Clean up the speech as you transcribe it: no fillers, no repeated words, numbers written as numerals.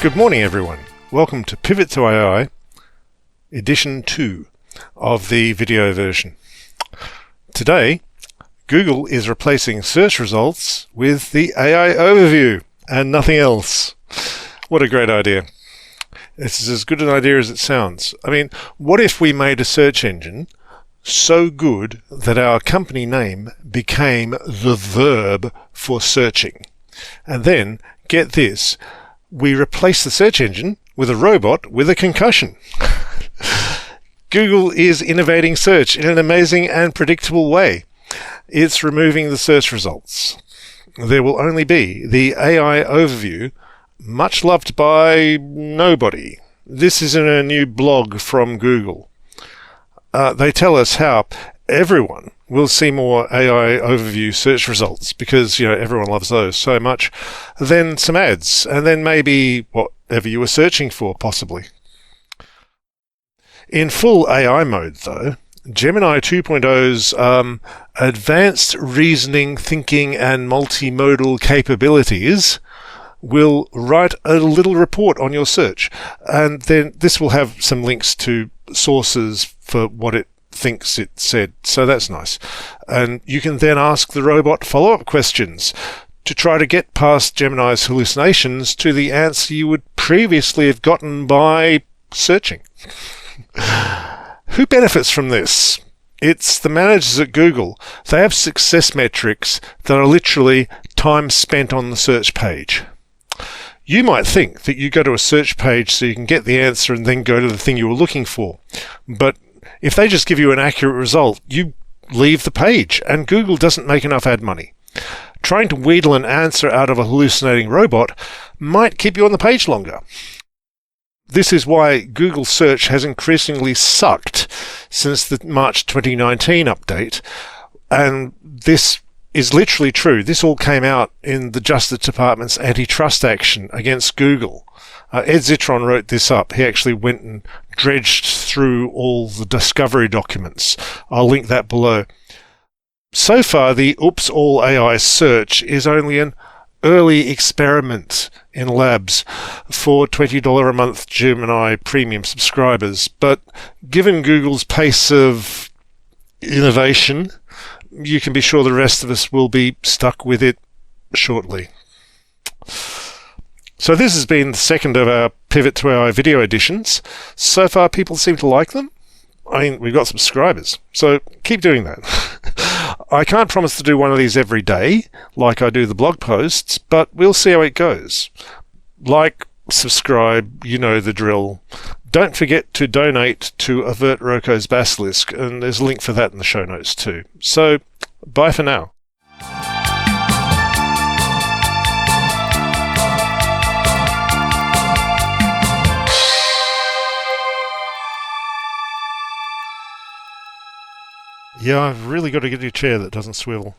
Good morning, everyone. Welcome to Pivot to AI, edition 2 of the video version. Today, Google is replacing search results with the AI overview and nothing else. What a great idea. This is as good an idea as it sounds. I mean, what if we made a search engine so good that our company name became the verb for searching? And then, get this, we replace the search engine with a robot with a concussion. Google is innovating search in an amazing and predictable way. It's removing the search results. There will only be the AI overview, much loved by nobody. This is in a new blog from Google. They tell us how everyone will see more AI overview search results because, everyone loves those so much. Then some ads, and then maybe whatever you were searching for, possibly. In full AI mode, though, Gemini 2.0's advanced reasoning, thinking, and multimodal capabilities will write a little report on your search. And then this will have some links to sources for what it thinks it said, so that's nice. And you can then ask the robot follow-up questions to try to get past Gemini's hallucinations to the answer you would previously have gotten by searching. Who benefits from this? It's the managers at Google. They have success metrics that are literally time spent on the search page. You might think that you go to a search page so you can get the answer and then go to the thing you were looking for. But if they just give you an accurate result, you leave the page, and Google doesn't make enough ad money. Trying to wheedle an answer out of a hallucinating robot might keep you on the page longer. This is why Google search has increasingly sucked since the March 2019 update, and this is literally true. This all came out in the Justice Department's antitrust action against Google. Ed Zitron wrote this up. He actually went and dredged through all the discovery documents. I'll link that below. So far, the Oops All AI search is only an early experiment in labs for $20 a month Gemini Premium subscribers. But given Google's pace of innovation, you can be sure the rest of us will be stuck with it shortly. So this has been the second of our Pivot to AI video editions. So far, people seem to like them. I mean, we've got subscribers, so keep doing that. I can't promise to do one of these every day, like I do the blog posts, but we'll see how it goes. Like, subscribe, you know the drill. Don't forget to donate to Avert Roko's Basilisk, and there's a link for that in the show notes too. So, bye for now. Yeah, I've really got to get a chair that doesn't swivel.